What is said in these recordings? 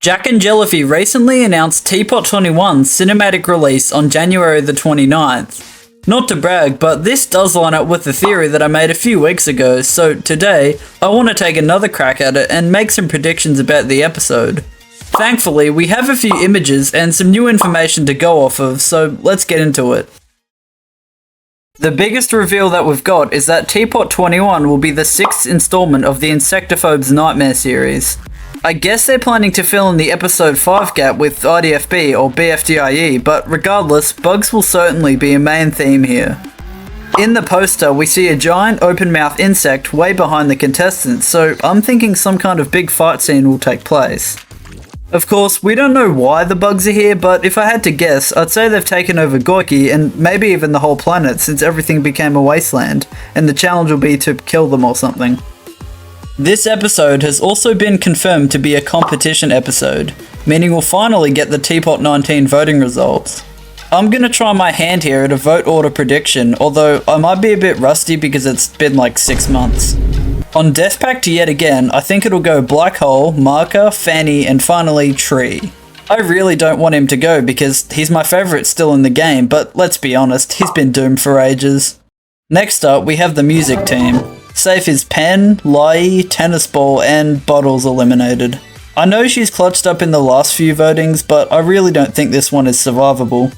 Jack and Jellyfy recently announced TPOT 21's cinematic release on January the 29th. Not to brag, but this does line up with the theory that I made a few weeks ago, so today, I want to take another crack at it and make some predictions about the episode. Thankfully, we have a few images and some new information to go off of, so let's get into it. The biggest reveal that we've got is that TPOT 21 will be the 6th installment of the Insectophobe's Nightmare series. I guess they're planning to fill in the episode 5 gap with IDFB or BFDIE, but regardless, bugs will certainly be a main theme here. In the poster, we see a giant open-mouthed insect way behind the contestants, so I'm thinking some kind of big fight scene will take place. Of course, we don't know why the bugs are here, but if I had to guess, I'd say they've taken over Gorky and maybe even the whole planet since everything became a wasteland, and the challenge will be to kill them or something. This episode has also been confirmed to be a competition episode, meaning we'll finally get the TPOT 19 voting results. I'm gonna try my hand here at a vote order prediction, although I might be a bit rusty because it's been like 6 months. On Death Pact yet again, I think it'll go Black Hole, Marker, Fanny, and finally Tree. I really don't want him to go because he's my favourite still in the game, but let's be honest, he's been doomed for ages. Next up, we have the music team. Safe is Pen, Lai, Tennis Ball, and Bottles eliminated. I know she's clutched up in the last few votings, but I really don't think this one is survivable.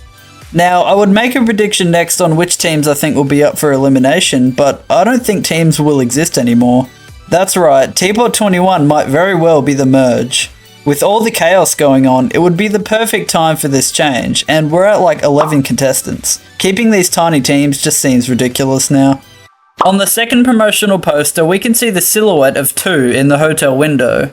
Now, I would make a prediction next on which teams I think will be up for elimination, but I don't think teams will exist anymore. That's right, TPOT 21 might very well be the merge. With all the chaos going on, it would be the perfect time for this change, and we're at like 11 contestants. Keeping these tiny teams just seems ridiculous now. On the second promotional poster, we can see the silhouette of 2 in the hotel window.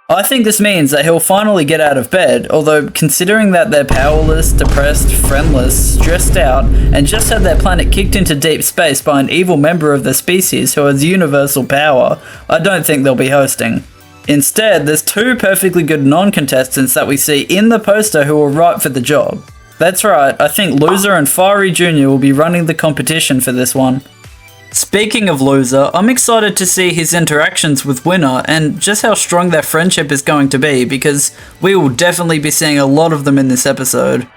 I think this means that he'll finally get out of bed, although considering that they're powerless, depressed, friendless, stressed out, and just had their planet kicked into deep space by an evil member of the species who has universal power, I don't think they'll be hosting. Instead, there's 2 perfectly good non-contestants that we see in the poster who are right for the job. That's right, I think Loser and Fiery Jr. will be running the competition for this one. Speaking of Loser, I'm excited to see his interactions with Winner and just how strong their friendship is going to be because we will definitely be seeing a lot of them in this episode.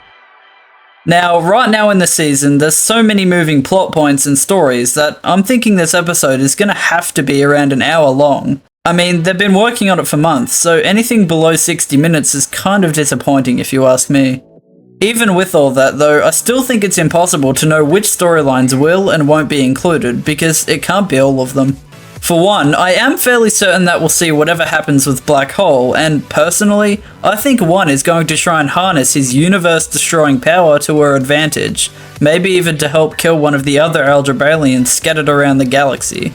Now, right now in the season, there's so many moving plot points and stories that I'm thinking this episode is going to have to be around an hour long. I mean, they've been working on it for months, so anything below 60 minutes is kind of disappointing if you ask me. Even with all that though, I still think it's impossible to know which storylines will and won't be included, because it can't be all of them. For one, I am fairly certain that we'll see whatever happens with Black Hole, and personally, I think 1 is going to try and harness his universe-destroying power to her advantage, maybe even to help kill one of the other Algebralians scattered around the galaxy.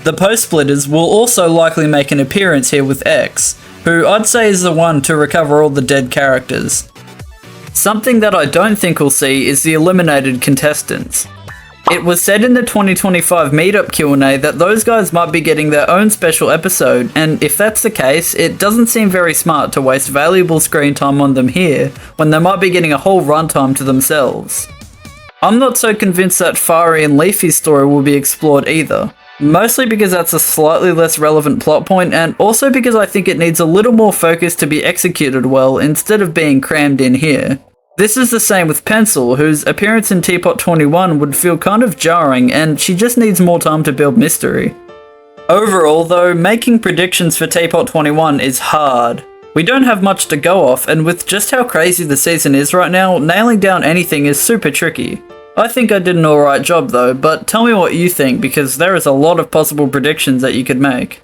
The Post-Splitters will also likely make an appearance here with X, who I'd say is the one to recover all the dead characters. Something that I don't think we'll see is the eliminated contestants. It was said in the 2025 Meetup Q&A that those guys might be getting their own special episode, and if that's the case, it doesn't seem very smart to waste valuable screen time on them here, when they might be getting a whole runtime to themselves. I'm not so convinced that Fari and Leafy's story will be explored either. Mostly because that's a slightly less relevant plot point, and also because I think it needs a little more focus to be executed well instead of being crammed in here. This is the same with Pencil, whose appearance in TPOT 21 would feel kind of jarring, and she just needs more time to build mystery. Overall though, making predictions for TPOT 21 is hard. We don't have much to go off, and with just how crazy the season is right now, nailing down anything is super tricky. I think I did an alright job though, but tell me what you think because there is a lot of possible predictions that you could make.